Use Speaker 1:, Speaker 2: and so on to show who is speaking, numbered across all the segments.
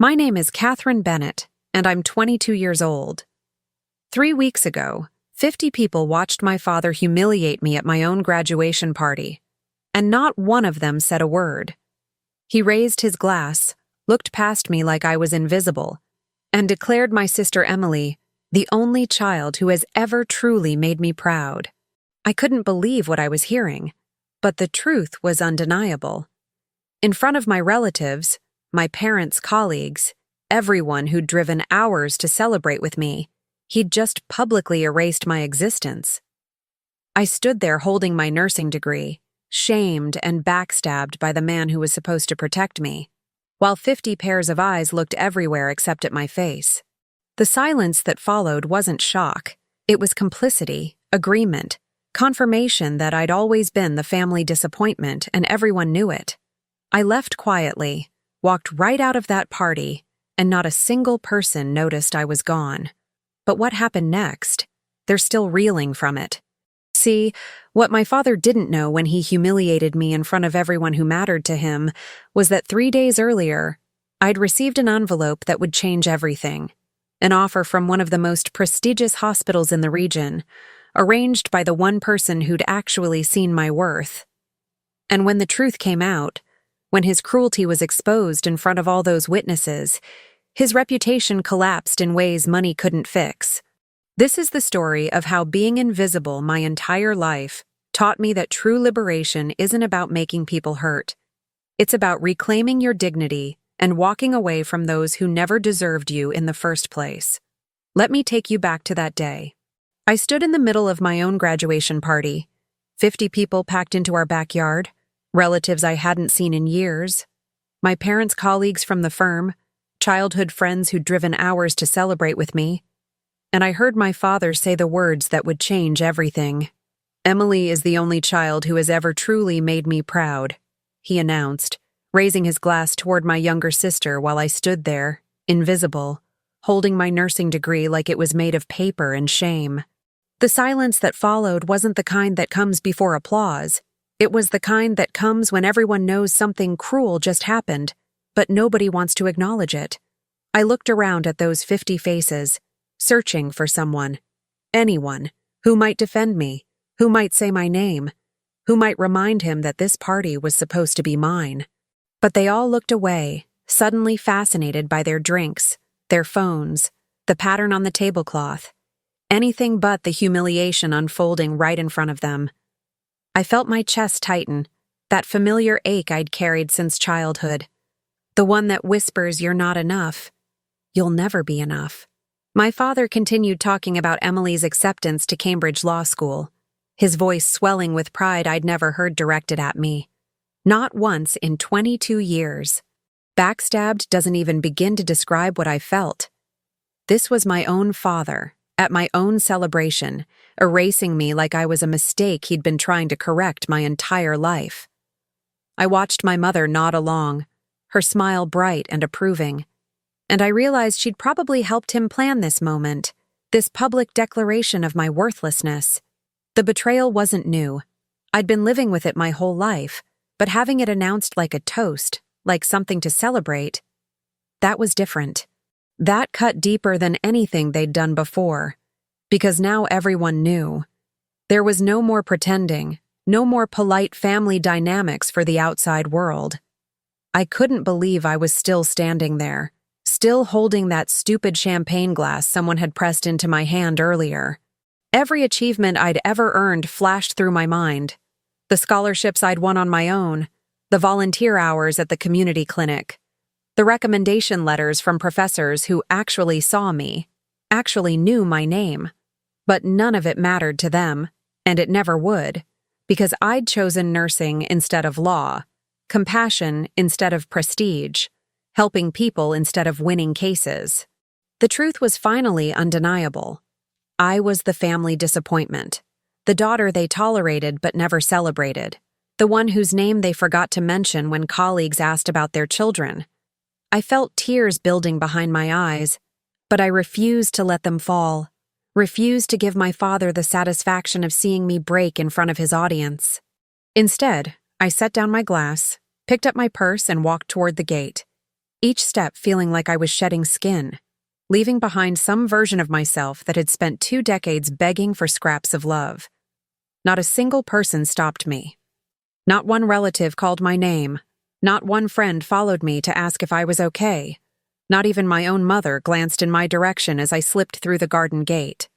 Speaker 1: My name is Catherine Bennett, and I'm 22 years old. 3 weeks ago, 50 people watched my father humiliate me at my own graduation party, and not one of them said a word. He raised his glass, looked past me like I was invisible, and declared my sister Emily the only child who has ever truly made me proud. I couldn't believe what I was hearing, but the truth was undeniable. In front of my relatives, my parents' colleagues, everyone who'd driven hours to celebrate with me, he'd just publicly erased my existence. I stood there holding my nursing degree, shamed and backstabbed by the man who was supposed to protect me, while 50 pairs of eyes looked everywhere except at my face. The silence that followed wasn't shock. It was complicity, agreement, confirmation that I'd always been the family disappointment, and everyone knew it. I left quietly, walked right out of that party, and not a single person noticed I was gone. But what happened next? They're still reeling from it. See, what my father didn't know when he humiliated me in front of everyone who mattered to him was that 3 days earlier, I'd received an envelope that would change everything. An offer from one of the most prestigious hospitals in the region, arranged by the one person who'd actually seen my worth. And when the truth came out, when his cruelty was exposed in front of all those witnesses, his reputation collapsed in ways money couldn't fix. This is the story of how being invisible my entire life taught me that true liberation isn't about making people hurt. It's about reclaiming your dignity and walking away from those who never deserved you in the first place. Let me take you back to that day. I stood in the middle of my own graduation party. 50 people packed into our backyard, relatives I hadn't seen in years, my parents' colleagues from the firm, childhood friends who'd driven hours to celebrate with me, and I heard my father say the words that would change everything. "Emily is the only child who has ever truly made me proud," he announced, raising his glass toward my younger sister while I stood there, invisible, holding my nursing degree like it was made of paper and shame. The silence that followed wasn't the kind that comes before applause. It was the kind that comes when everyone knows something cruel just happened, but nobody wants to acknowledge it. I looked around at those 50 faces, searching for someone, anyone, who might defend me, who might say my name, who might remind him that this party was supposed to be mine. But they all looked away, suddenly fascinated by their drinks, their phones, the pattern on the tablecloth, anything but the humiliation unfolding right in front of them. I felt my chest tighten, that familiar ache I'd carried since childhood. The one that whispers you're not enough. You'll never be enough. My father continued talking about Emily's acceptance to Cambridge Law School, his voice swelling with pride I'd never heard directed at me. Not once in 22 years. Backstabbed doesn't even begin to describe what I felt. This was my own father, at my own celebration, erasing me like I was a mistake he'd been trying to correct my entire life. I watched my mother nod along, her smile bright and approving, and I realized she'd probably helped him plan this moment, this public declaration of my worthlessness. The betrayal wasn't new. I'd been living with it my whole life, but having it announced like a toast, like something to celebrate, that was different. That cut deeper than anything they'd done before, because now everyone knew. There was no more pretending, no more polite family dynamics for the outside world. I couldn't believe I was still standing there, still holding that stupid champagne glass someone had pressed into my hand earlier. Every achievement I'd ever earned flashed through my mind. The scholarships I'd won on my own, the volunteer hours at the community clinic, the recommendation letters from professors who actually saw me, actually knew my name. But none of it mattered to them, and it never would, because I'd chosen nursing instead of law, compassion instead of prestige, helping people instead of winning cases. The truth was finally undeniable. I was the family disappointment, the daughter they tolerated but never celebrated, the one whose name they forgot to mention when colleagues asked about their children. I felt tears building behind my eyes, but I refused to let them fall, refused to give my father the satisfaction of seeing me break in front of his audience. Instead, I set down my glass, picked up my purse, and walked toward the gate. each step feeling like I was shedding skin, leaving behind some version of myself that had spent 2 decades begging for scraps of love. Not a single person stopped me. Not one relative called my name. Not one friend followed me to ask if I was okay. Not even my own mother glanced in my direction as I slipped through the garden gate.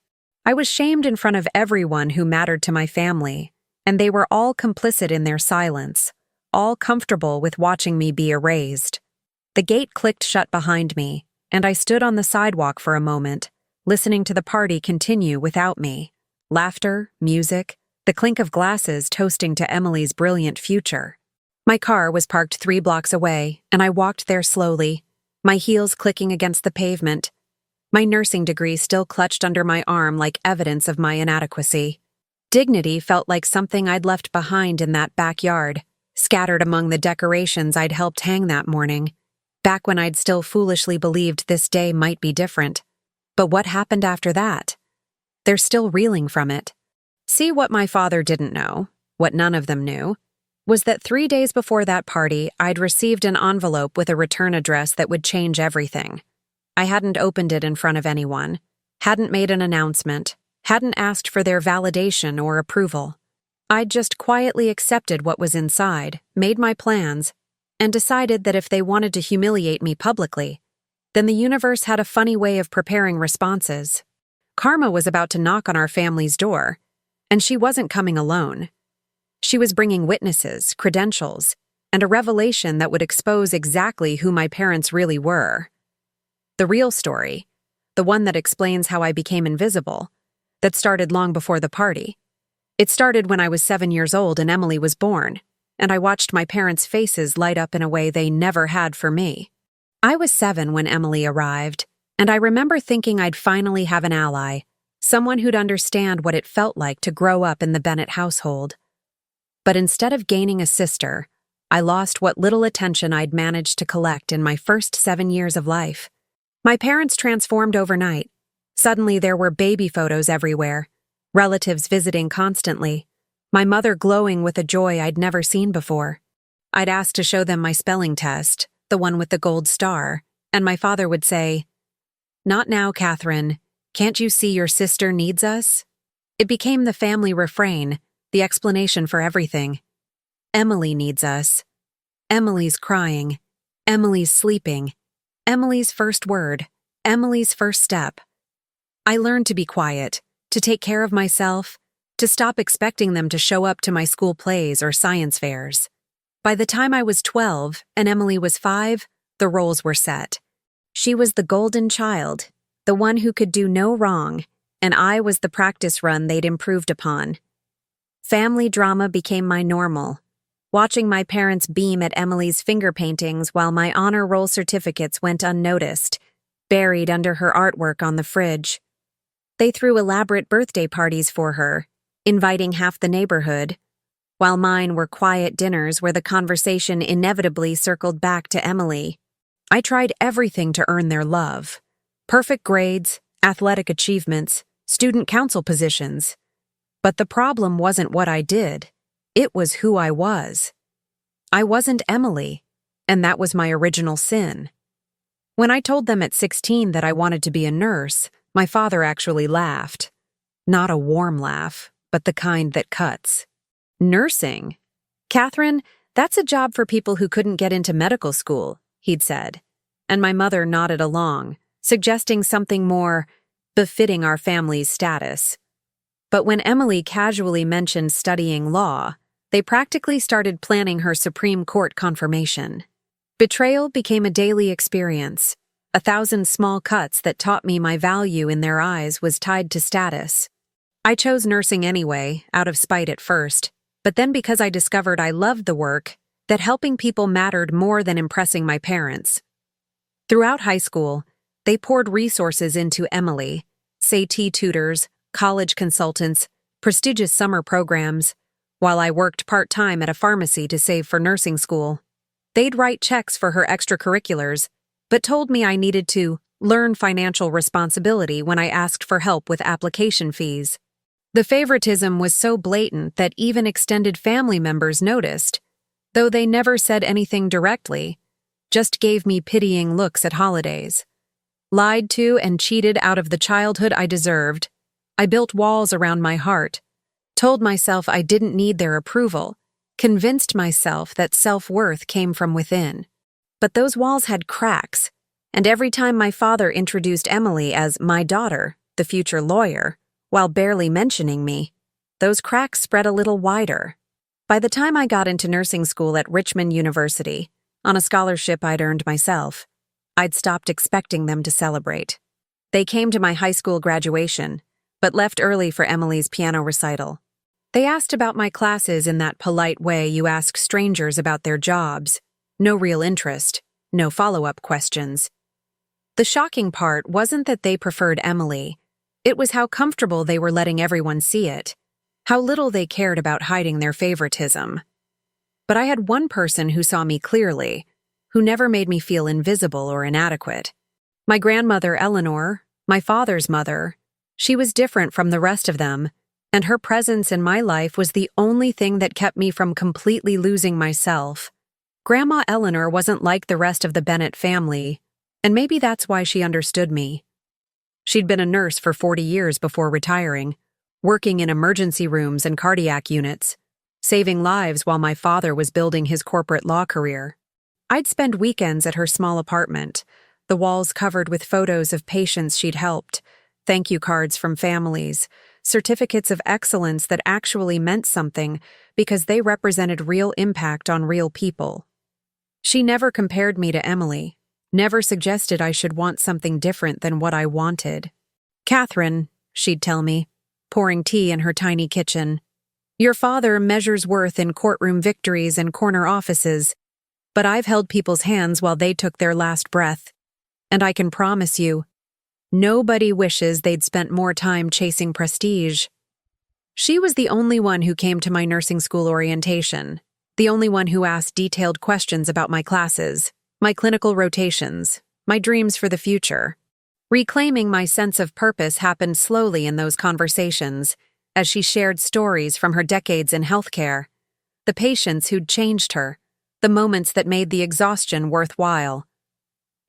Speaker 1: I was shamed in front of everyone who mattered to my family, and they were all complicit in their silence, all comfortable with watching me be erased. The gate clicked shut behind me, and I stood on the sidewalk for a moment, listening to the party continue without me. Laughter, music, the clink of glasses toasting to Emily's brilliant future. My car was parked 3 blocks away, and I walked there slowly, my heels clicking against the pavement. My nursing degree still clutched under my arm like evidence of my inadequacy. Dignity felt like something I'd left behind in that backyard, scattered among the decorations I'd helped hang that morning, back when I'd still foolishly believed this day might be different. But what happened after that? They're still reeling from it. See, what my father didn't know, what none of them knew, was that 3 days before that party, I'd received an envelope with a return address that would change everything. I hadn't opened it in front of anyone, hadn't made an announcement, hadn't asked for their validation or approval. I'd just quietly accepted what was inside, made my plans, and decided that if they wanted to humiliate me publicly, then the universe had a funny way of preparing responses. Karma was about to knock on our family's door, and she wasn't coming alone. She was bringing witnesses, credentials, and a revelation that would expose exactly who my parents really were. The real story, the one that explains how I became invisible, that started long before the party. It started when I was 7 years old and Emily was born, and I watched my parents' faces light up in a way they never had for me. I was 7 when Emily arrived, and I remember thinking I'd finally have an ally, someone who'd understand what it felt like to grow up in the Bennett household. But instead of gaining a sister, I lost what little attention I'd managed to collect in my first 7 years of life. My parents transformed overnight. Suddenly there were baby photos everywhere, relatives visiting constantly, my mother glowing with a joy I'd never seen before. I'd ask to show them my spelling test, the one with the gold star, and my father would say, "Not now, Catherine. Can't you see your sister needs us?" It became the family refrain, the explanation for everything. Emily needs us. Emily's crying. Emily's sleeping. Emily's first word. Emily's first step. I learned to be quiet, to take care of myself, to stop expecting them to show up to my school plays or science fairs. By the time I was 12 and Emily was 5, the roles were set. She was the golden child, the one who could do no wrong, and I was the practice run they'd improved upon. Family drama became my normal, watching my parents beam at Emily's finger paintings while my honor roll certificates went unnoticed, buried under her artwork on the fridge. They threw elaborate birthday parties for her, inviting half the neighborhood, while mine were quiet dinners where the conversation inevitably circled back to Emily. I tried everything to earn their love. Perfect grades, athletic achievements, student council positions. But the problem wasn't what I did. It was who I was. I wasn't Emily, and that was my original sin. When I told them at 16 that I wanted to be a nurse, my father actually laughed. Not a warm laugh, but the kind that cuts. "Nursing? Catherine, that's a job for people who couldn't get into medical school," he'd said. And my mother nodded along, suggesting something more befitting our family's status. But when Emily casually mentioned studying law, they practically started planning her Supreme Court confirmation. Betrayal became a daily experience, 1,000 small cuts that taught me my value in their eyes was tied to status. I chose nursing anyway, out of spite at first, but then because I discovered I loved the work, that helping people mattered more than impressing my parents. Throughout high school, they poured resources into Emily, SAT tutors, college consultants, prestigious summer programs, while I worked part-time at a pharmacy to save for nursing school. They'd write checks for her extracurriculars, but told me I needed to learn financial responsibility when I asked for help with application fees. The favoritism was so blatant that even extended family members noticed, though they never said anything directly, just gave me pitying looks at holidays. Lied to and cheated out of the childhood I deserved. I built walls around my heart, told myself I didn't need their approval, convinced myself that self-worth came from within. But those walls had cracks, and every time my father introduced Emily as my daughter, the future lawyer, while barely mentioning me, those cracks spread a little wider. By the time I got into nursing school at Richmond University, on a scholarship I'd earned myself, I'd stopped expecting them to celebrate. They came to my high school graduation, but left early for Emily's piano recital. They asked about my classes in that polite way you ask strangers about their jobs. No real interest, no follow-up questions. The shocking part wasn't that they preferred Emily. It was how comfortable they were letting everyone see it, how little they cared about hiding their favoritism. But I had one person who saw me clearly, who never made me feel invisible or inadequate. My grandmother, Eleanor, my father's mother, she was different from the rest of them, and her presence in my life was the only thing that kept me from completely losing myself. Grandma Eleanor wasn't like the rest of the Bennett family, and maybe that's why she understood me. She'd been a nurse for 40 years before retiring, working in emergency rooms and cardiac units, saving lives while my father was building his corporate law career. I'd spend weekends at her small apartment, the walls covered with photos of patients she'd helped, thank you cards from families, certificates of excellence that actually meant something because they represented real impact on real people. She never compared me to Emily, never suggested I should want something different than what I wanted. "Catherine," she'd tell me, pouring tea in her tiny kitchen, "your father measures worth in courtroom victories and corner offices, but I've held people's hands while they took their last breath, and I can promise you, nobody wishes they'd spent more time chasing prestige." She was the only one who came to my nursing school orientation, the only one who asked detailed questions about my classes, my clinical rotations, my dreams for the future. Reclaiming my sense of purpose happened slowly in those conversations, as she shared stories from her decades in healthcare, the patients who'd changed her, the moments that made the exhaustion worthwhile.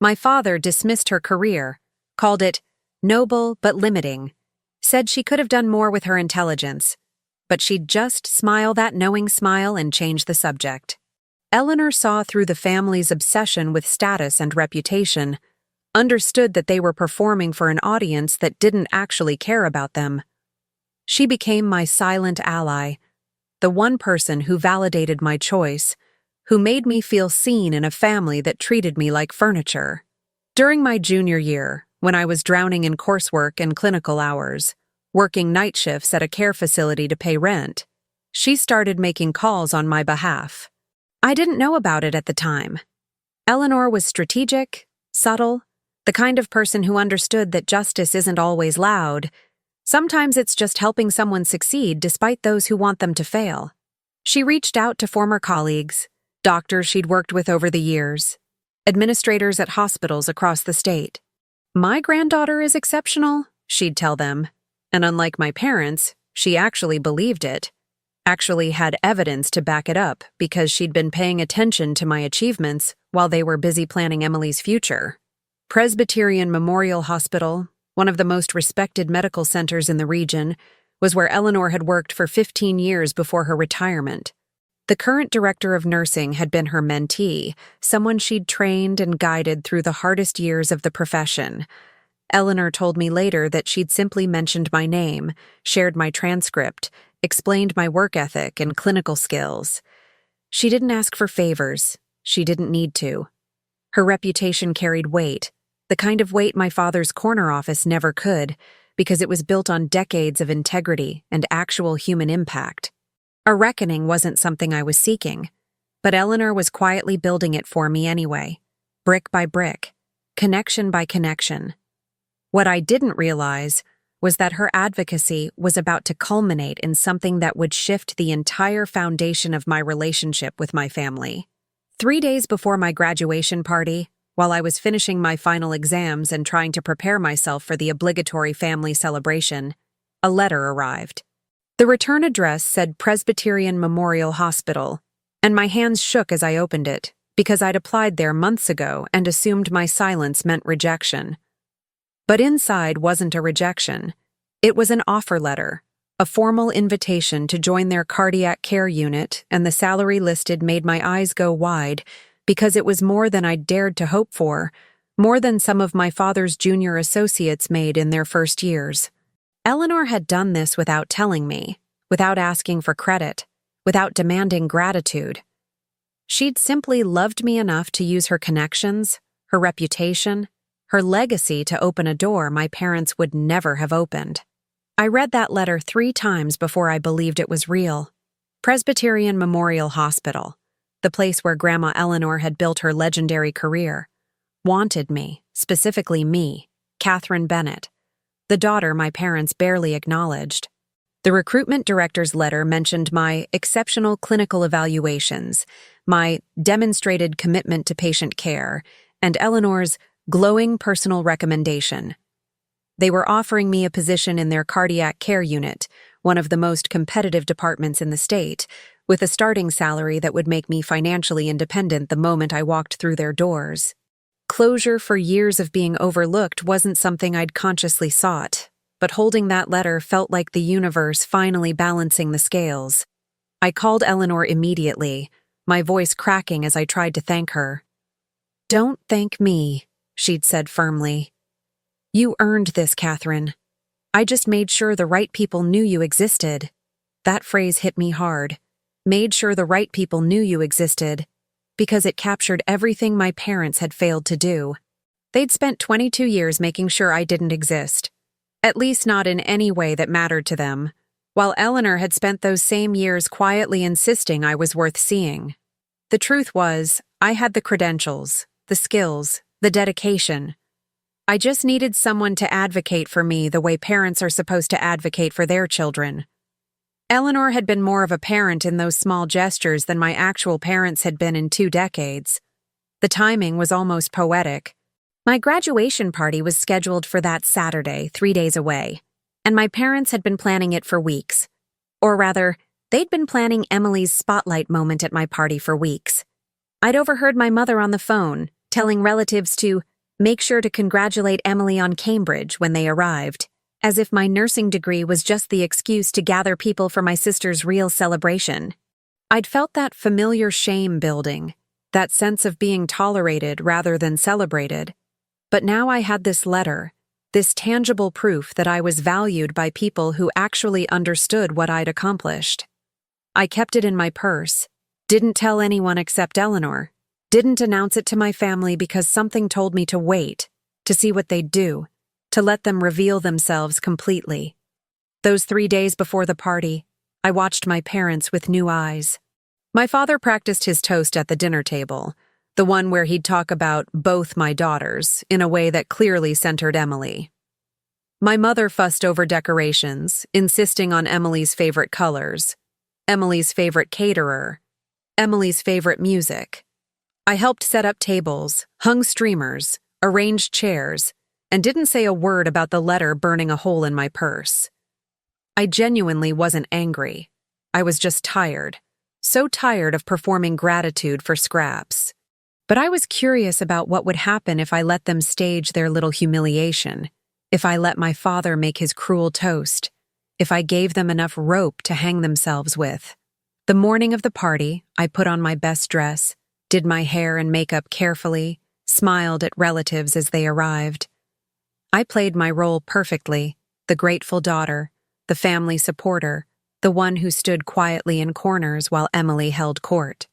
Speaker 1: My father dismissed her career, called it noble but limiting, said she could have done more with her intelligence, but she'd just smile that knowing smile and change the subject. Eleanor saw through the family's obsession with status and reputation, understood that they were performing for an audience that didn't actually care about them. She became my silent ally, the one person who validated my choice, who made me feel seen in a family that treated me like furniture. During my junior year, when I was drowning in coursework and clinical hours, working night shifts at a care facility to pay rent, she started making calls on my behalf. I didn't know about it at the time. Eleanor was strategic, subtle, the kind of person who understood that justice isn't always loud. Sometimes it's just helping someone succeed despite those who want them to fail. She reached out to former colleagues, doctors she'd worked with over the years, administrators at hospitals across the state. "My granddaughter is exceptional," she'd tell them, and unlike my parents, she actually believed it, actually had evidence to back it up because she'd been paying attention to my achievements while they were busy planning Emily's future. Presbyterian Memorial Hospital, one of the most respected medical centers in the region, was where Eleanor had worked for 15 years before her retirement. The current director of nursing had been her mentee, someone she'd trained and guided through the hardest years of the profession. Eleanor told me later that she'd simply mentioned my name, shared my transcript, explained my work ethic and clinical skills. She didn't ask for favors. She didn't need to. Her reputation carried weight, the kind of weight my father's corner office never could, because it was built on decades of integrity and actual human impact. A reckoning wasn't something I was seeking, but Eleanor was quietly building it for me anyway, brick by brick, connection by connection. What I didn't realize was that her advocacy was about to culminate in something that would shift the entire foundation of my relationship with my family. 3 days before my graduation party, while I was finishing my final exams and trying to prepare myself for the obligatory family celebration, a letter arrived. The return address said Presbyterian Memorial Hospital, and my hands shook as I opened it, because I'd applied there months ago and assumed my silence meant rejection. But inside wasn't a rejection. It was an offer letter, a formal invitation to join their cardiac care unit, and the salary listed made my eyes go wide because it was more than I'd dared to hope for, more than some of my father's junior associates made in their first years. Eleanor had done this without telling me, without asking for credit, without demanding gratitude. She'd simply loved me enough to use her connections, her reputation, her legacy to open a door my parents would never have opened. I read that letter 3 times before I believed it was real. Presbyterian Memorial Hospital, the place where Grandma Eleanor had built her legendary career, wanted me, specifically me, Catherine Bennett, the daughter my parents barely acknowledged. The recruitment director's letter mentioned my exceptional clinical evaluations, my demonstrated commitment to patient care, and Eleanor's glowing personal recommendation. They were offering me a position in their cardiac care unit, one of the most competitive departments in the state, with a starting salary that would make me financially independent the moment I walked through their doors. Closure for years of being overlooked wasn't something I'd consciously sought, but holding that letter felt like the universe finally balancing the scales. I called Eleanor immediately, my voice cracking as I tried to thank her. "Don't thank me," she'd said firmly. "You earned this, Catherine. I just made sure the right people knew you existed." That phrase hit me hard. Made sure the right people knew you existed, because it captured everything my parents had failed to do. They'd spent 22 years making sure I didn't exist, at least not in any way that mattered to them, while Eleanor had spent those same years quietly insisting I was worth seeing. The truth was, I had the credentials, the skills, the dedication. I just needed someone to advocate for me the way parents are supposed to advocate for their children. Eleanor had been more of a parent in those small gestures than my actual parents had been in 2 decades. The timing was almost poetic. My graduation party was scheduled for that Saturday, 3 days away, and my parents had been planning it for weeks. Or rather, they'd been planning Emily's spotlight moment at my party for weeks. I'd overheard my mother on the phone, telling relatives to make sure to congratulate Emily on Cambridge when they arrived, as if my nursing degree was just the excuse to gather people for my sister's real celebration. I'd felt that familiar shame building, that sense of being tolerated rather than celebrated. But now I had this letter, this tangible proof that I was valued by people who actually understood what I'd accomplished. I kept it in my purse, didn't tell anyone except Eleanor, didn't announce it to my family because something told me to wait, to see what they'd do, to let them reveal themselves completely. Those 3 days before the party, I watched my parents with new eyes. My father practiced his toast at the dinner table, the one where he'd talk about both my daughters in a way that clearly centered Emily. My mother fussed over decorations, insisting on Emily's favorite colors, Emily's favorite caterer, Emily's favorite music. I helped set up tables, hung streamers, arranged chairs, and didn't say a word about the letter burning a hole in my purse. I genuinely wasn't angry. I was just tired. So tired of performing gratitude for scraps. But I was curious about what would happen if I let them stage their little humiliation, if I let my father make his cruel toast, if I gave them enough rope to hang themselves with. The morning of the party, I put on my best dress, did my hair and makeup carefully, smiled at relatives as they arrived. I played my role perfectly, the grateful daughter, the family supporter, the one who stood quietly in corners while Emily held court.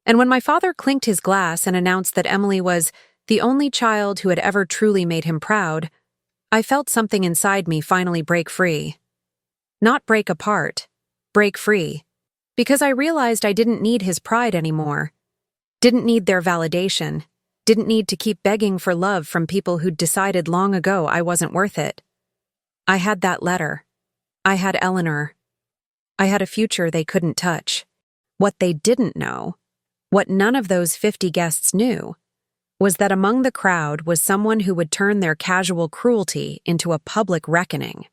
Speaker 1: And when my father clinked his glass and announced that Emily was the only child who had ever truly made him proud, I felt something inside me finally break free. Not break apart, break free, because I realized I didn't need his pride anymore. Didn't need their validation, didn't need to keep begging for love from people who'd decided long ago I wasn't worth it. I had that letter. I had Eleanor. I had a future they couldn't touch. What they didn't know, what none of those 50 guests knew, was that among the crowd was someone who would turn their casual cruelty into a public reckoning.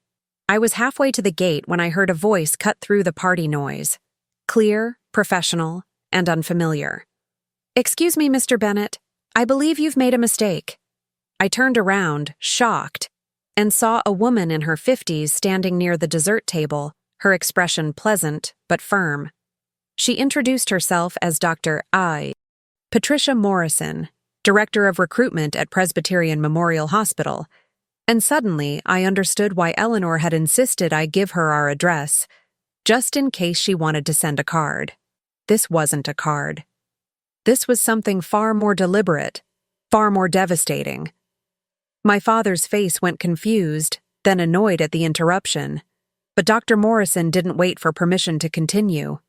Speaker 1: I was halfway to the gate when I heard a voice cut through the party noise, clear, professional, and unfamiliar. "Excuse me, Mr. Bennett. I believe you've made a mistake." I turned around, shocked, and saw a woman in her 50s standing near the dessert table, her expression pleasant but firm. She introduced herself as Dr. Patricia Morrison, Director of Recruitment at Presbyterian Memorial Hospital, and suddenly I understood why Eleanor had insisted I give her our address, just in case she wanted to send a card. This wasn't a card. This was something far more deliberate, far more devastating. My father's face went confused, then annoyed at the interruption, but Dr. Morrison didn't wait for permission to continue.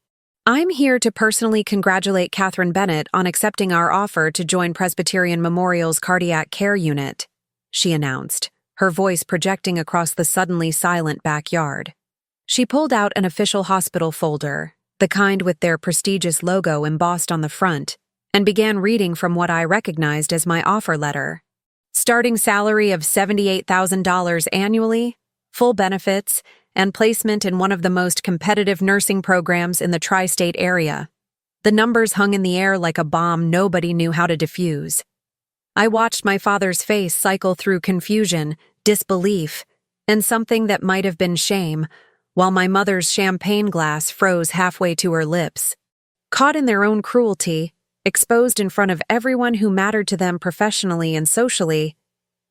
Speaker 1: "I'm here to personally congratulate Catherine Bennett on accepting our offer to join Presbyterian Memorial's cardiac care unit," she announced, her voice projecting across the suddenly silent backyard. She pulled out an official hospital folder, the kind with their prestigious logo embossed on the front, and began reading from what I recognized as my offer letter. "Starting salary of $78,000 annually, full benefits, and placement in one of the most competitive nursing programs in the tri-state area." The numbers hung in the air like a bomb nobody knew how to defuse. I watched my father's face cycle through confusion, disbelief, and something that might have been shame, while my mother's champagne glass froze halfway to her lips. Caught in their own cruelty, exposed in front of everyone who mattered to them professionally and socially,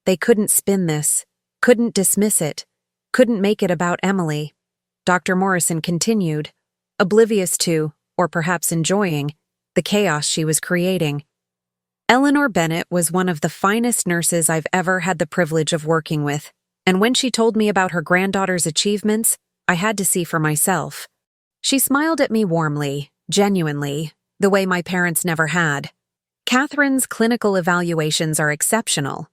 Speaker 1: they couldn't spin this, couldn't dismiss it, couldn't make it about Emily. Dr. Morrison continued, oblivious to, or perhaps enjoying, the chaos she was creating. "Eleanor Bennett was one of the finest nurses I've ever had the privilege of working with, and when she told me about her granddaughter's achievements, I had to see for myself. She smiled at me warmly, genuinely, the way my parents never had. Catherine's clinical evaluations are exceptional.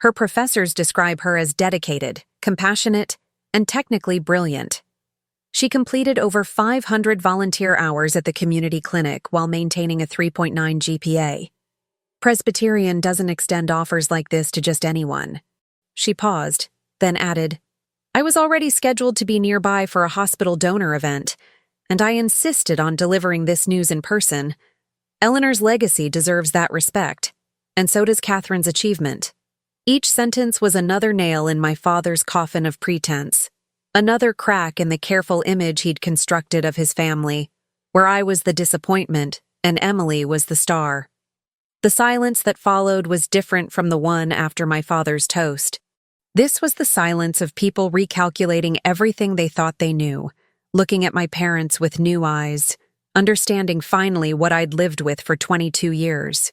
Speaker 1: Her professors describe her as dedicated, compassionate, and technically brilliant. She completed over 500 volunteer hours at the community clinic while maintaining a 3.9 GPA. Presbyterian doesn't extend offers like this to just anyone." She paused, then added, "I was already scheduled to be nearby for a hospital donor event, and I insisted on delivering this news in person. Eleanor's legacy deserves that respect, and so does Catherine's achievement." Each sentence was another nail in my father's coffin of pretense, another crack in the careful image he'd constructed of his family, where I was the disappointment and Emily was the star. The silence that followed was different from the one after my father's toast. This was the silence of people recalculating everything they thought they knew, looking at my parents with new eyes, understanding finally what I'd lived with for 22 years.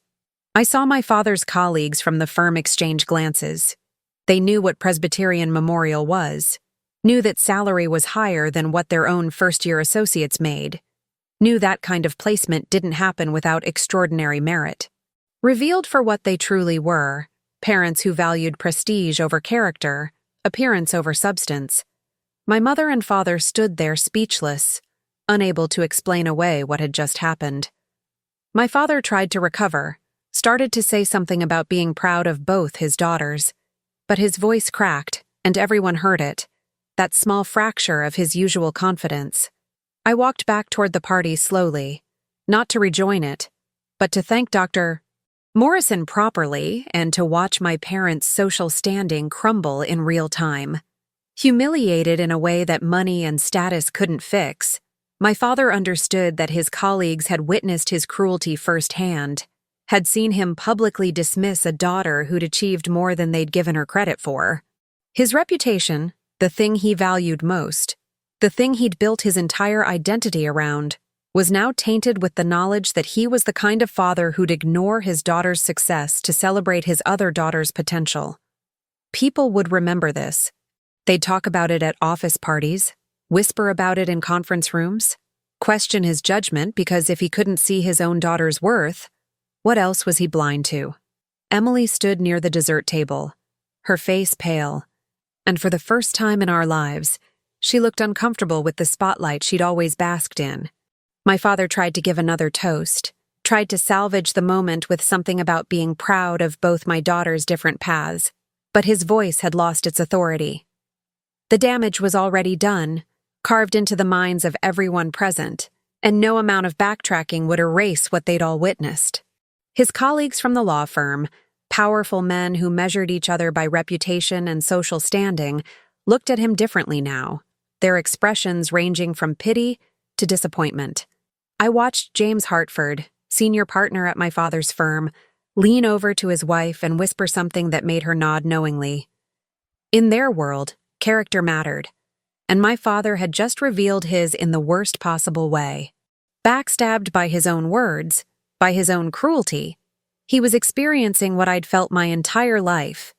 Speaker 1: I saw my father's colleagues from the firm exchange glances. They knew what Presbyterian Memorial was, knew that salary was higher than what their own first-year associates made, knew that kind of placement didn't happen without extraordinary merit. Revealed for what they truly were, parents who valued prestige over character, appearance over substance, my mother and father stood there speechless, unable to explain away what had just happened. My father tried to recover, started to say something about being proud of both his daughters, but his voice cracked, and everyone heard it, that small fracture of his usual confidence. I walked back toward the party slowly, not to rejoin it, but to thank Dr. Morrison properly and to watch my parents' social standing crumble in real time. Humiliated in a way that money and status couldn't fix, my father understood that his colleagues had witnessed his cruelty firsthand, had seen him publicly dismiss a daughter who'd achieved more than they'd given her credit for. His reputation, the thing he valued most, the thing he'd built his entire identity around, was now tainted with the knowledge that he was the kind of father who'd ignore his daughter's success to celebrate his other daughter's potential. People would remember this. They'd talk about it at office parties, whisper about it in conference rooms, question his judgment because if he couldn't see his own daughter's worth, what else was he blind to? Emily stood near the dessert table, her face pale, and for the first time in our lives, she looked uncomfortable with the spotlight she'd always basked in. My father tried to give another toast, tried to salvage the moment with something about being proud of both my daughter's different paths, but his voice had lost its authority. The damage was already done, carved into the minds of everyone present, and no amount of backtracking would erase what they'd all witnessed. His colleagues from the law firm, powerful men who measured each other by reputation and social standing, looked at him differently now, their expressions ranging from pity to disappointment. I watched James Hartford, senior partner at my father's firm, lean over to his wife and whisper something that made her nod knowingly. In their world, character mattered, and my father had just revealed his in the worst possible way. Backstabbed by his own words, by his own cruelty, he was experiencing what I'd felt my entire life,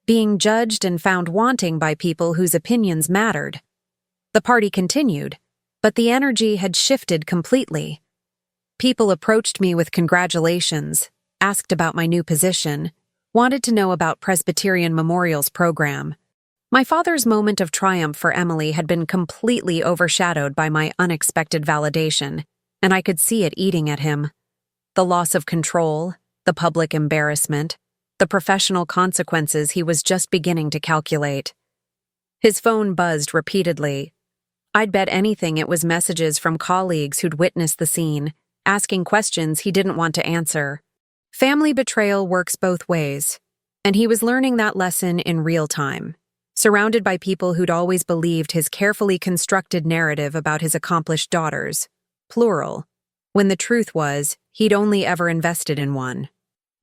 Speaker 1: being judged and found wanting by people whose opinions mattered. The party continued, but the energy had shifted completely. People approached me with congratulations, asked about my new position, wanted to know about Presbyterian Memorial's program. My father's moment of triumph for Emily had been completely overshadowed by my unexpected validation, and I could see it eating at him. The loss of control, the public embarrassment, the professional consequences he was just beginning to calculate. His phone buzzed repeatedly. I'd bet anything it was messages from colleagues who'd witnessed the scene, asking questions he didn't want to answer. Family betrayal works both ways, and he was learning that lesson in real time, surrounded by people who'd always believed his carefully constructed narrative about his accomplished daughters, plural, when the truth was he'd only ever invested in one.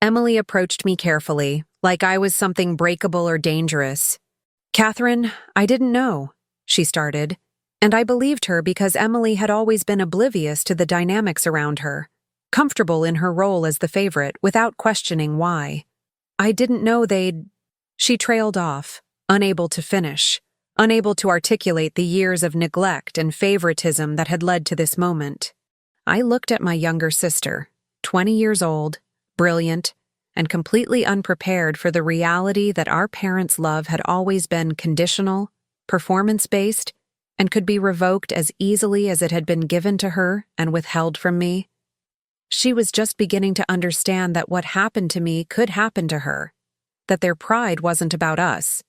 Speaker 1: Emily approached me carefully, like I was something breakable or dangerous. "Catherine, I didn't know," she started, and I believed her because Emily had always been oblivious to the dynamics around her, comfortable in her role as the favorite without questioning why. "I didn't know they'd—" She trailed off, unable to finish, unable to articulate the years of neglect and favoritism that had led to this moment. I looked at my younger sister, 20 years old, brilliant, and completely unprepared for the reality that our parents' love had always been conditional, performance-based, and could be revoked as easily as it had been given to her and withheld from me. She was just beginning to understand that what happened to me could happen to her, that their pride wasn't about us.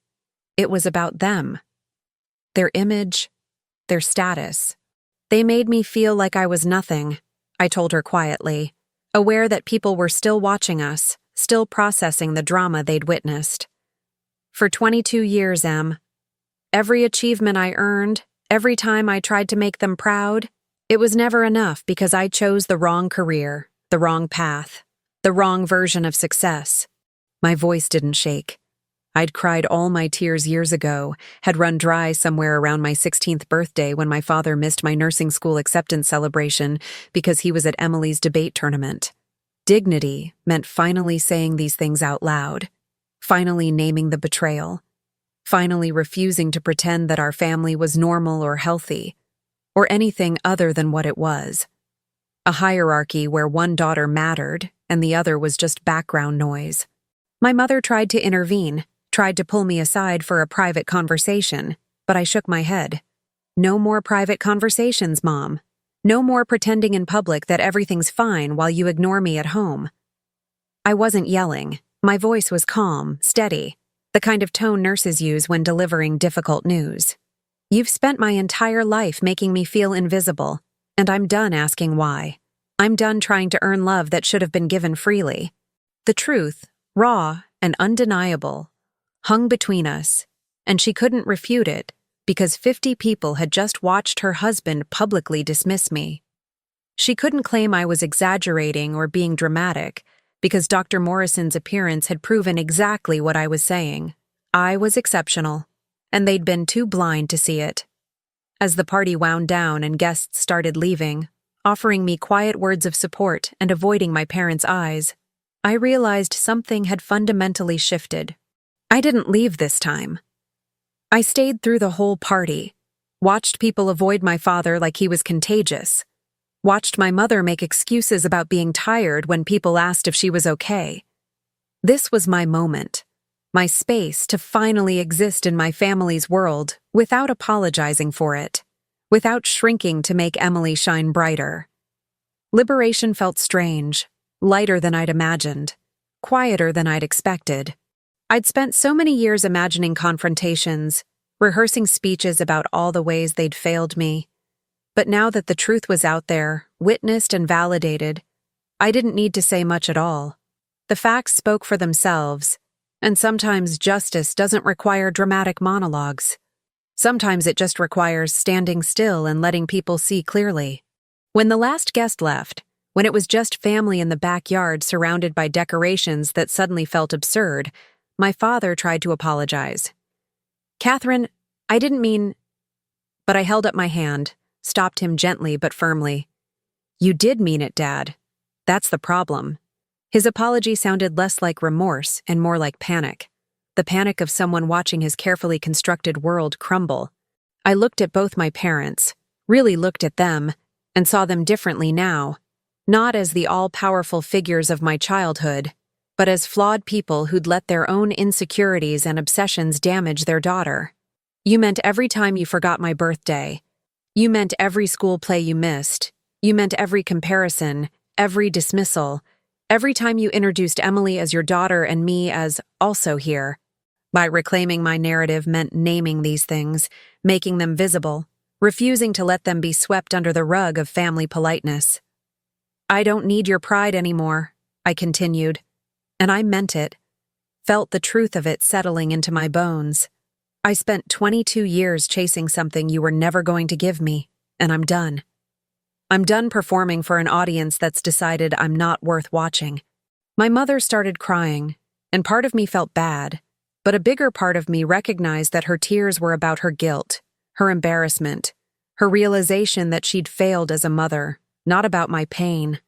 Speaker 1: It was about them. Their image, their status. They made me feel like I was nothing, I told her quietly, aware that people were still watching us, still processing the drama they'd witnessed. For 22 years, Em, every achievement I earned, every time I tried to make them proud, it was never enough because I chose the wrong career, the wrong path, the wrong version of success. My voice didn't shake. I'd cried all my tears years ago, had run dry somewhere around my 16th birthday when my father missed my nursing school acceptance celebration because he was at Emily's debate tournament. Dignity meant finally saying these things out loud, finally naming the betrayal, finally refusing to pretend that our family was normal or healthy, or anything other than what it was. A hierarchy where one daughter mattered and the other was just background noise. My mother tried to intervene, tried to pull me aside for a private conversation, but I shook my head. No more private conversations, Mom. No more pretending in public that everything's fine while you ignore me at home. I wasn't yelling. My voice was calm, steady, the kind of tone nurses use when delivering difficult news. You've spent my entire life making me feel invisible, and I'm done asking why. I'm done trying to earn love that should have been given freely. The truth, raw and undeniable, hung between us, and she couldn't refute it because 50 people had just watched her husband publicly dismiss me. She couldn't claim I was exaggerating or being dramatic because Dr. Morrison's appearance had proven exactly what I was saying. I was exceptional, and they'd been too blind to see it. As the party wound down and guests started leaving, offering me quiet words of support and avoiding my parents' eyes, I realized something had fundamentally shifted. I didn't leave this time. I stayed through the whole party, watched people avoid my father like he was contagious, watched my mother make excuses about being tired when people asked if she was okay. This was my moment, my space to finally exist in my family's world without apologizing for it, without shrinking to make Emily shine brighter. Liberation felt strange, lighter than I'd imagined, quieter than I'd expected. I'd spent so many years imagining confrontations, rehearsing speeches about all the ways they'd failed me. But now that the truth was out there, witnessed and validated, I didn't need to say much at all. The facts spoke for themselves, and sometimes justice doesn't require dramatic monologues. Sometimes it just requires standing still and letting people see clearly. When the last guest left, when it was just family in the backyard surrounded by decorations that suddenly felt absurd, my father tried to apologize. "Catherine, I didn't mean—" But I held up my hand, stopped him gently but firmly. "You did mean it, Dad. That's the problem." His apology sounded less like remorse and more like panic. The panic of someone watching his carefully constructed world crumble. I looked at both my parents, really looked at them, and saw them differently now. Not as the all-powerful figures of my childhood, but as flawed people who'd let their own insecurities and obsessions damage their daughter. "You meant every time you forgot my birthday. You meant every school play you missed. You meant every comparison, every dismissal. Every time you introduced Emily as your daughter and me as also here." By reclaiming my narrative meant naming these things, making them visible, refusing to let them be swept under the rug of family politeness. "I don't need your pride anymore," I continued. And I meant it, felt the truth of it settling into my bones. "I spent 22 years chasing something you were never going to give me, and I'm done. I'm done performing for an audience that's decided I'm not worth watching." My mother started crying, and part of me felt bad, but a bigger part of me recognized that her tears were about her guilt, her embarrassment, her realization that she'd failed as a mother, not about my pain.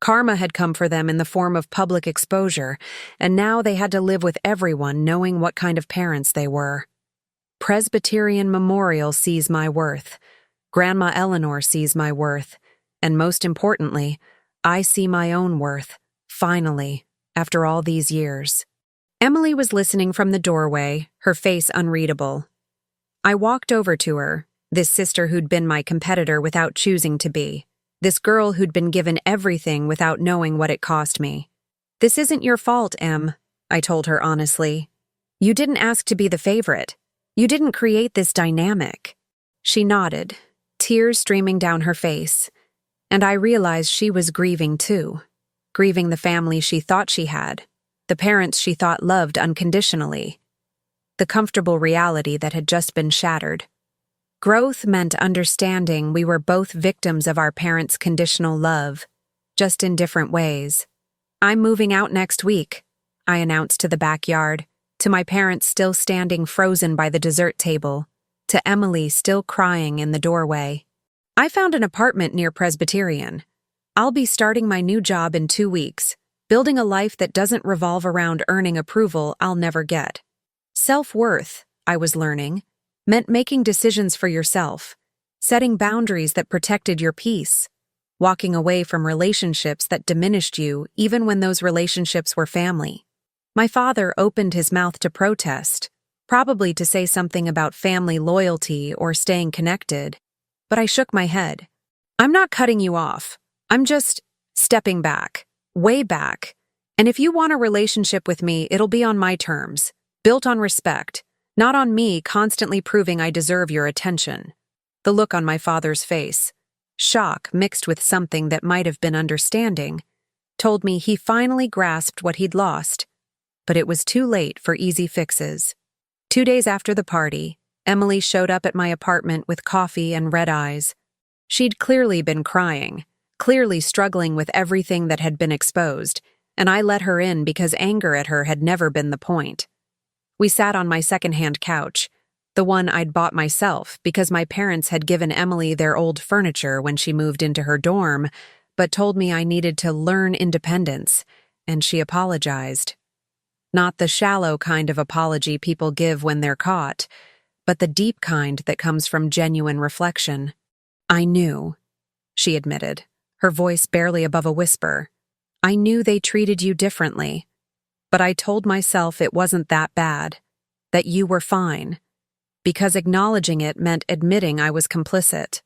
Speaker 1: Karma had come for them in the form of public exposure, and now they had to live with everyone knowing what kind of parents they were. Presbyterian Memorial sees my worth. Grandma Eleanor sees my worth. And most importantly, I see my own worth, finally, after all these years. Emily was listening from the doorway, her face unreadable. I walked over to her, this sister who'd been my competitor without choosing to be. This girl who'd been given everything without knowing what it cost me. "This isn't your fault, Em," I told her honestly. "You didn't ask to be the favorite. You didn't create this dynamic." She nodded, tears streaming down her face, and I realized she was grieving too. Grieving the family she thought she had, the parents she thought loved unconditionally, the comfortable reality that had just been shattered. Growth meant understanding we were both victims of our parents' conditional love, just in different ways. "I'm moving out next week," I announced to the backyard, to my parents still standing frozen by the dessert table, to Emily still crying in the doorway. "I found an apartment near Presbyterian. I'll be starting my new job in 2 weeks, building a life that doesn't revolve around earning approval I'll never get." Self-worth, I was learning, meant making decisions for yourself, setting boundaries that protected your peace, walking away from relationships that diminished you even when those relationships were family. My father opened his mouth to protest, probably to say something about family loyalty or staying connected, but I shook my head. "I'm not cutting you off. I'm just stepping back, way back, and if you want a relationship with me, it'll be on my terms, built on respect, not on me constantly proving I deserve your attention." The look on my father's face, shock mixed with something that might have been understanding, told me he finally grasped what he'd lost, but it was too late for easy fixes. 2 days after the party, Emily showed up at my apartment with coffee and red eyes. She'd clearly been crying, clearly struggling with everything that had been exposed, and I let her in because anger at her had never been the point. We sat on my secondhand couch, the one I'd bought myself because my parents had given Emily their old furniture when she moved into her dorm, but told me I needed to learn independence, and she apologized. Not the shallow kind of apology people give when they're caught, but the deep kind that comes from genuine reflection. "I knew," she admitted, her voice barely above a whisper. "I knew they treated you differently. But I told myself it wasn't that bad, that you were fine, because acknowledging it meant admitting I was complicit."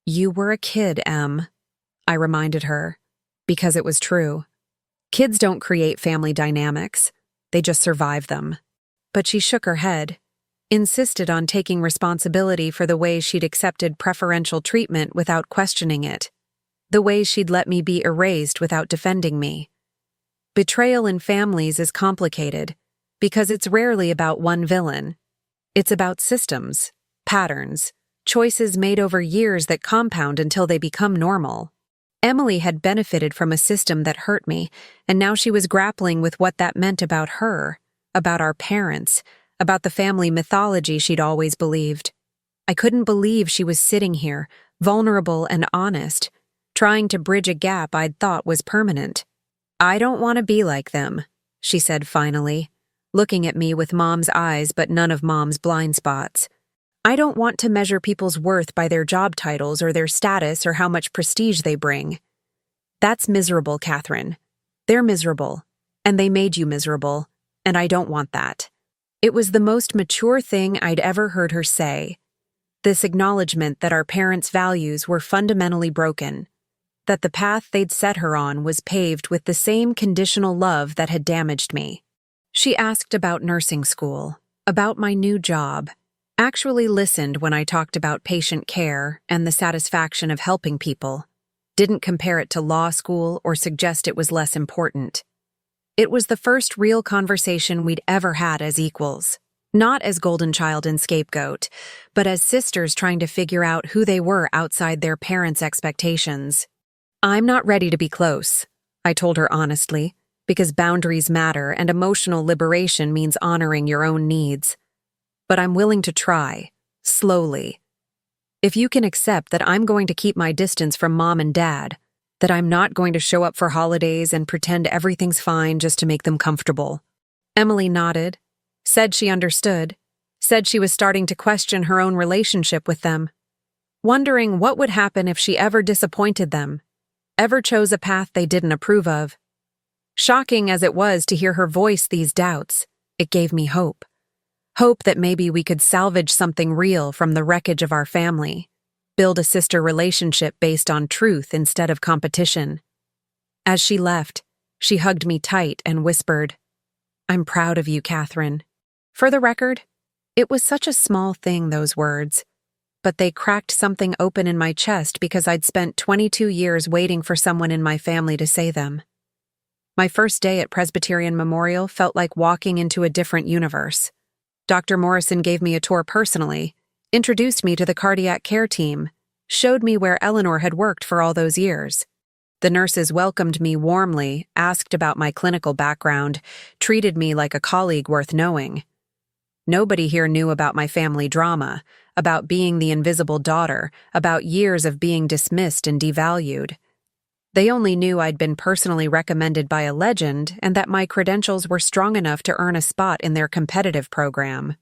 Speaker 1: "You were a kid, Em," I reminded her, because it was true. Kids don't create family dynamics, they just survive them. But she shook her head, insisted on taking responsibility for the way she'd accepted preferential treatment without questioning it. the way she'd let me be erased without defending me. Betrayal in families is complicated because it's rarely about one villain. It's about systems, patterns, choices made over years that compound until they become normal. Emily had benefited from a system that hurt me, and now she was grappling with what that meant about her, about our parents, about the family mythology she'd always believed. I couldn't believe she was sitting here, vulnerable and honest, trying to bridge a gap I'd thought was permanent. "I don't want to be like them," she said finally, looking at me with Mom's eyes but none of Mom's blind spots. "I don't want to measure people's worth by their job titles or their status or how much prestige they bring. That's miserable, Catherine. They're miserable, and they made you miserable, and I don't want that." It was the most mature thing I'd ever heard her say. This acknowledgement that our parents' values were fundamentally broken, that the path they'd set her on was paved with the same conditional love that had damaged me. She asked about nursing school, about my new job, actually listened when I talked about patient care and the satisfaction of helping people, didn't compare it to law school or suggest it was less important. It was the first real conversation we'd ever had as equals, not as golden child and scapegoat, but as sisters trying to figure out who they were outside their parents' expectations. "I'm not ready to be close," I told her honestly, because boundaries matter and emotional liberation means honoring your own needs. "But I'm willing to try, slowly. If you can accept that I'm going to keep my distance from Mom and Dad, that I'm not going to show up for holidays and pretend everything's fine just to make them comfortable." Emily nodded, said she understood, said she was starting to question her own relationship with them, wondering what would happen if she ever disappointed them, ever chose a path they didn't approve of. Shocking as it was to hear her voice these doubts, it gave me hope. Hope that maybe we could salvage something real from the wreckage of our family, build a sister relationship based on truth instead of competition. As she left, she hugged me tight and whispered, "I'm proud of you, Catherine." For the record, it was such a small thing, those words, but they cracked something open in my chest because I'd spent 22 years waiting for someone in my family to say them. My first day at Presbyterian Memorial felt like walking into a different universe. Dr. Morrison gave me a tour personally, introduced me to the cardiac care team, showed me where Eleanor had worked for all those years. The nurses welcomed me warmly, asked about my clinical background, treated me like a colleague worth knowing. Nobody here knew about my family drama, about being the invisible daughter, about years of being dismissed and devalued. They only knew I'd been personally recommended by a legend and that my credentials were strong enough to earn a spot in their competitive program.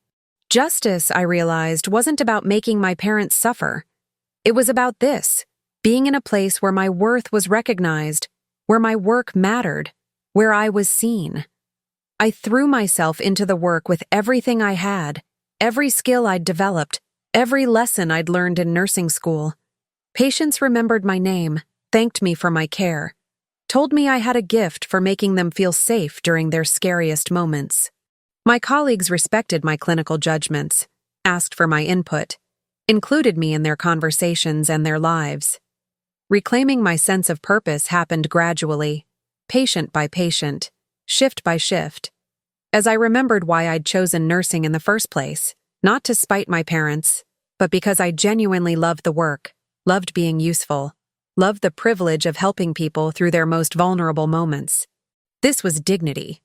Speaker 1: Justice, I realized, wasn't about making my parents suffer. It was about this, being in a place where my worth was recognized, where my work mattered, where I was seen. I threw myself into the work with everything I had, every skill I'd developed, every lesson I'd learned in nursing school. Patients remembered my name, thanked me for my care, told me I had a gift for making them feel safe during their scariest moments. My colleagues respected my clinical judgments, asked for my input, included me in their conversations and their lives. Reclaiming my sense of purpose happened gradually, patient by patient, shift by shift, as I remembered why I'd chosen nursing in the first place, not to spite my parents, but because I genuinely loved the work, loved being useful, loved the privilege of helping people through their most vulnerable moments. This was dignity.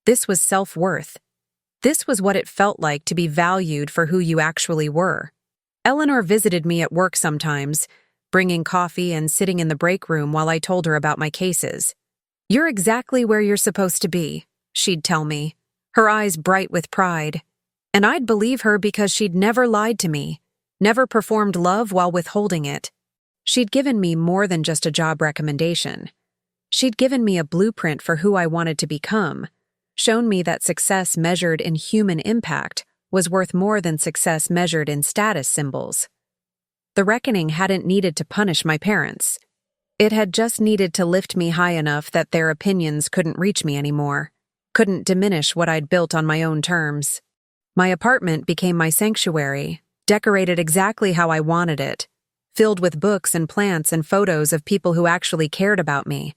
Speaker 1: This was self-worth. This was what it felt like to be valued for who you actually were. Eleanor visited me at work sometimes, bringing coffee and sitting in the break room while I told her about my cases. "You're exactly where you're supposed to be," she'd tell me, her eyes bright with pride. And I'd believe her because she'd never lied to me, never performed love while withholding it. She'd given me more than just a job recommendation. She'd given me a blueprint for who I wanted to become, shown me that success measured in human impact was worth more than success measured in status symbols. The reckoning hadn't needed to punish my parents. It had just needed to lift me high enough that their opinions couldn't reach me anymore, couldn't diminish what I'd built on my own terms. My apartment became my sanctuary, decorated exactly how I wanted it, filled with books and plants and photos of people who actually cared about me.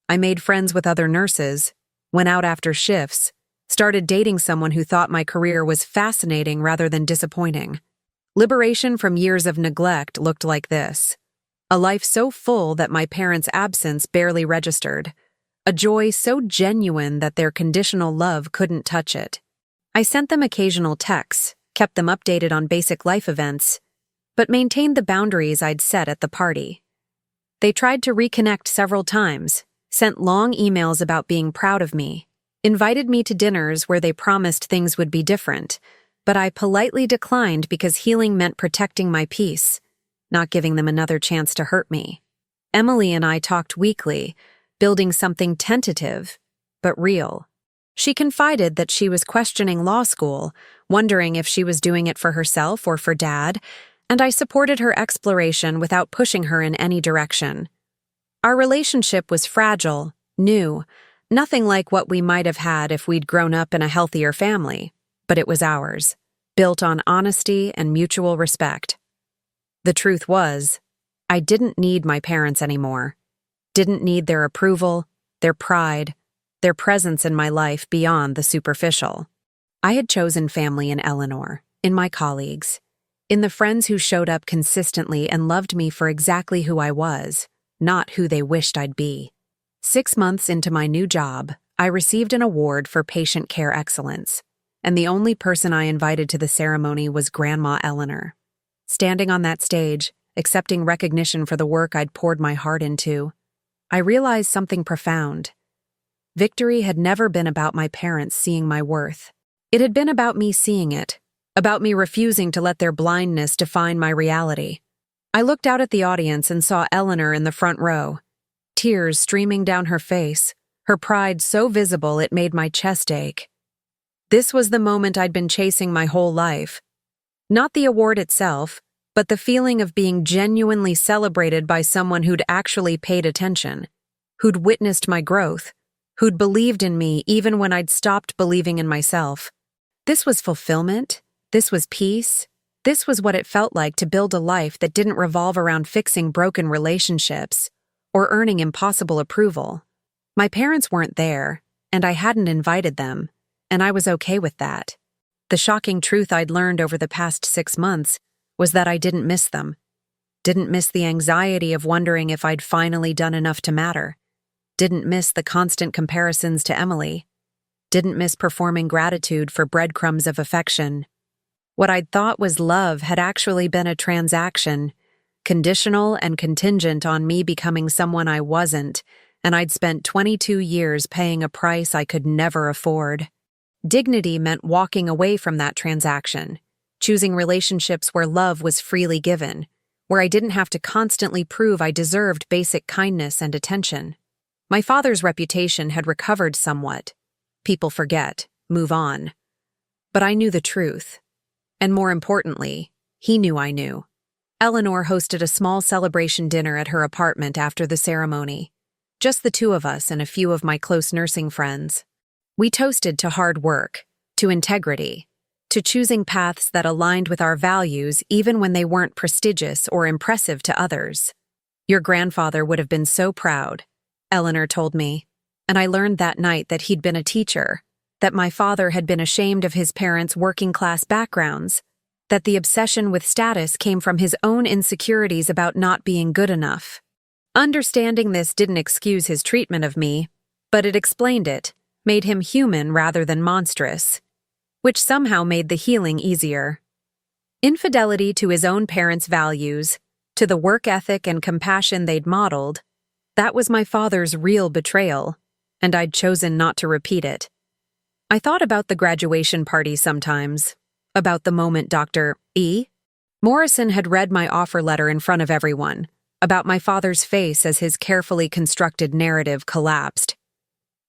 Speaker 1: I made friends with other nurses, went out after shifts, started dating someone who thought my career was fascinating rather than disappointing. Liberation from years of neglect looked like this: a life so full that my parents' absence barely registered, a joy so genuine that their conditional love couldn't touch it. I sent them occasional texts, kept them updated on basic life events, but maintained the boundaries I'd set at the party. They tried to reconnect several times, sent long emails about being proud of me, invited me to dinners where they promised things would be different, but I politely declined because healing meant protecting my peace, not giving them another chance to hurt me. Emily and I talked weekly, building something tentative, but real. She confided that she was questioning law school, wondering if she was doing it for herself or for Dad, and I supported her exploration without pushing her in any direction. Our relationship was fragile, new, nothing like what we might have had if we'd grown up in a healthier family, but it was ours, built on honesty and mutual respect. The truth was, I didn't need my parents anymore. Didn't need their approval, their pride, their presence in my life beyond the superficial. I had chosen family in Eleanor, in my colleagues, in the friends who showed up consistently and loved me for exactly who I was, not who they wished I'd be. 6 months into my new job, I received an award for patient care excellence, and the only person I invited to the ceremony was Grandma Eleanor. Standing on that stage, accepting recognition for the work I'd poured my heart into, I realized something profound. Victory had never been about my parents seeing my worth. It had been about me seeing it, about me refusing to let their blindness define my reality. I looked out at the audience and saw Eleanor in the front row, tears streaming down her face, her pride so visible it made my chest ache. This was the moment I'd been chasing my whole life. Not the award itself, but the feeling of being genuinely celebrated by someone who'd actually paid attention, who'd witnessed my growth, who'd believed in me even when I'd stopped believing in myself. This was fulfillment. This was peace. This was what it felt like to build a life that didn't revolve around fixing broken relationships or earning impossible approval. My parents weren't there, and I hadn't invited them, and I was okay with that. The shocking truth I'd learned over the past 6 months was that I didn't miss them. Didn't miss the anxiety of wondering if I'd finally done enough to matter. Didn't miss the constant comparisons to Emily. Didn't miss performing gratitude for breadcrumbs of affection. What I'd thought was love had actually been a transaction, conditional and contingent on me becoming someone I wasn't, and I'd spent 22 years paying a price I could never afford. Dignity meant walking away from that transaction, choosing relationships where love was freely given, where I didn't have to constantly prove I deserved basic kindness and attention. My father's reputation had recovered somewhat. People forget, move on. But I knew the truth. And more importantly, he knew I knew. Eleanor hosted a small celebration dinner at her apartment after the ceremony. Just the two of us and a few of my close nursing friends. We toasted to hard work, to integrity, to choosing paths that aligned with our values even when they weren't prestigious or impressive to others. Your grandfather would have been so proud, Eleanor told me, and I learned that night that he'd been a teacher, that my father had been ashamed of his parents' working-class backgrounds, that the obsession with status came from his own insecurities about not being good enough. Understanding this didn't excuse his treatment of me, but it explained it, made him human rather than monstrous, which somehow made the healing easier. Infidelity to his own parents' values, to the work ethic and compassion they'd modeled, that was my father's real betrayal, and I'd chosen not to repeat it. I thought about the graduation party sometimes, about the moment Dr. E. Morrison had read my offer letter in front of everyone, about my father's face as his carefully constructed narrative collapsed.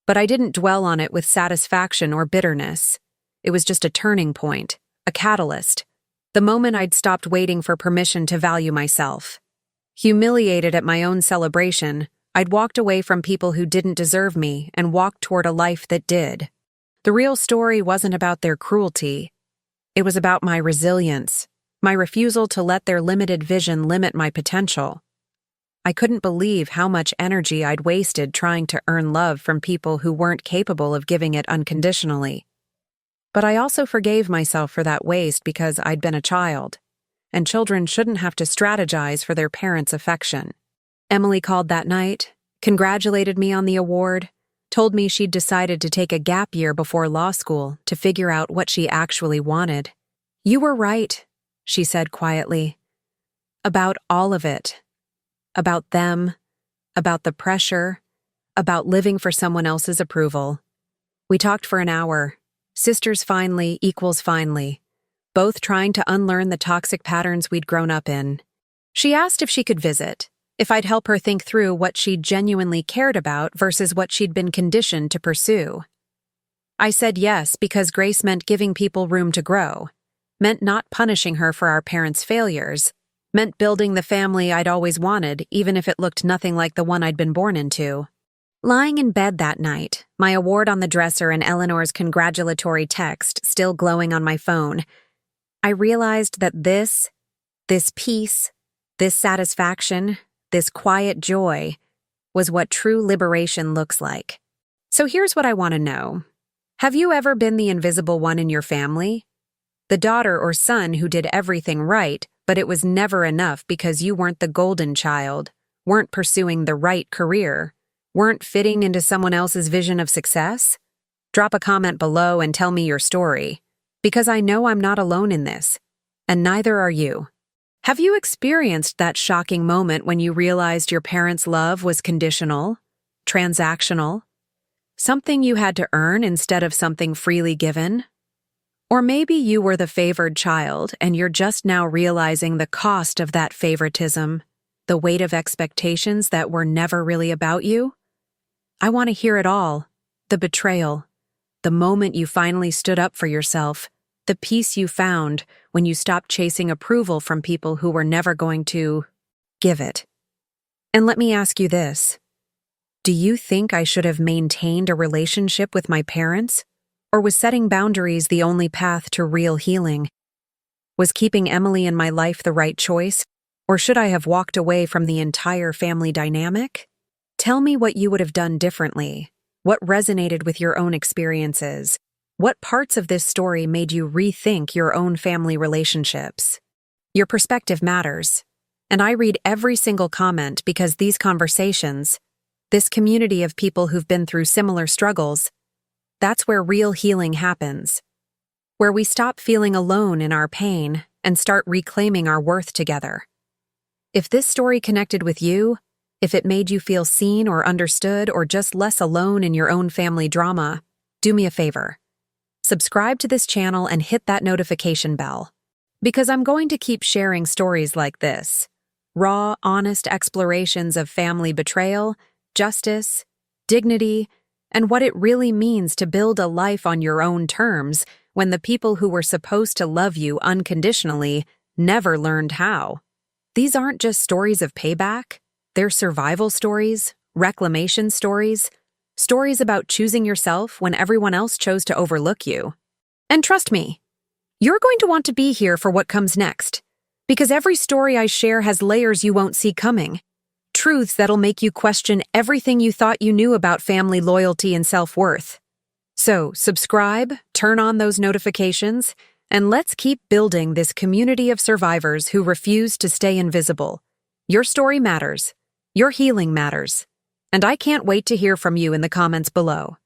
Speaker 1: But I didn't dwell on it with satisfaction or bitterness. It was just a turning point, a catalyst, the moment I'd stopped waiting for permission to value myself. Humiliated at my own celebration, I'd walked away from people who didn't deserve me and walked toward a life that did. The real story wasn't about their cruelty. It was about my resilience, my refusal to let their limited vision limit my potential. I couldn't believe how much energy I'd wasted trying to earn love from people who weren't capable of giving it unconditionally. But I also forgave myself for that waste because I'd been a child, and children shouldn't have to strategize for their parents' affection. Emily called that night, congratulated me on the award, told me she'd decided to take a gap year before law school to figure out what she actually wanted. "You were right," she said quietly. "About all of it. About them, about the pressure, about living for someone else's approval." We talked for an hour. Sisters finally equals finally, both trying to unlearn the toxic patterns we'd grown up in. She asked if she could visit, if I'd help her think through what she genuinely cared about versus what she'd been conditioned to pursue. I said yes because grace meant giving people room to grow, meant not punishing her for our parents' failures, meant building the family I'd always wanted, even if it looked nothing like the one I'd been born into. Lying in bed that night, my award on the dresser and Eleanor's congratulatory text still glowing on my phone, I realized that this peace, this satisfaction, this quiet joy was what true liberation looks like. So here's what I want to know. Have you ever been the invisible one in your family? The daughter or son who did everything right, but it was never enough because you weren't the golden child, weren't pursuing the right career, weren't fitting into someone else's vision of success? Drop a comment below and tell me your story, because I know I'm not alone in this, and neither are you. Have you experienced that shocking moment when you realized your parents' love was conditional, transactional, something you had to earn instead of something freely given? Or maybe you were the favored child and you're just now realizing the cost of that favoritism, the weight of expectations that were never really about you? I want to hear it all. The betrayal, the moment you finally stood up for yourself, the peace you found when you stopped chasing approval from people who were never going to give it. And let me ask you this. Do you think I should have maintained a relationship with my parents? Or was setting boundaries the only path to real healing? Was keeping Emily in my life the right choice? Or should I have walked away from the entire family dynamic? Tell me what you would have done differently. What resonated with your own experiences? What parts of this story made you rethink your own family relationships? Your perspective matters, and I read every single comment because these conversations, this community of people who've been through similar struggles, that's where real healing happens, where we stop feeling alone in our pain and start reclaiming our worth together. If this story connected with you, if it made you feel seen or understood or just less alone in your own family drama, do me a favor. Subscribe to this channel and hit that notification bell, because I'm going to keep sharing stories like this. Raw, honest explorations of family betrayal, justice, dignity, and what it really means to build a life on your own terms when the people who were supposed to love you unconditionally never learned how. These aren't just stories of payback. They're survival stories, reclamation stories, stories about choosing yourself when everyone else chose to overlook you. And trust me, you're going to want to be here for what comes next, because every story I share has layers you won't see coming. Truths that'll make you question everything you thought you knew about family loyalty and self-worth. So, subscribe, turn on those notifications, and let's keep building this community of survivors who refuse to stay invisible. Your story matters. Your healing matters. And I can't wait to hear from you in the comments below.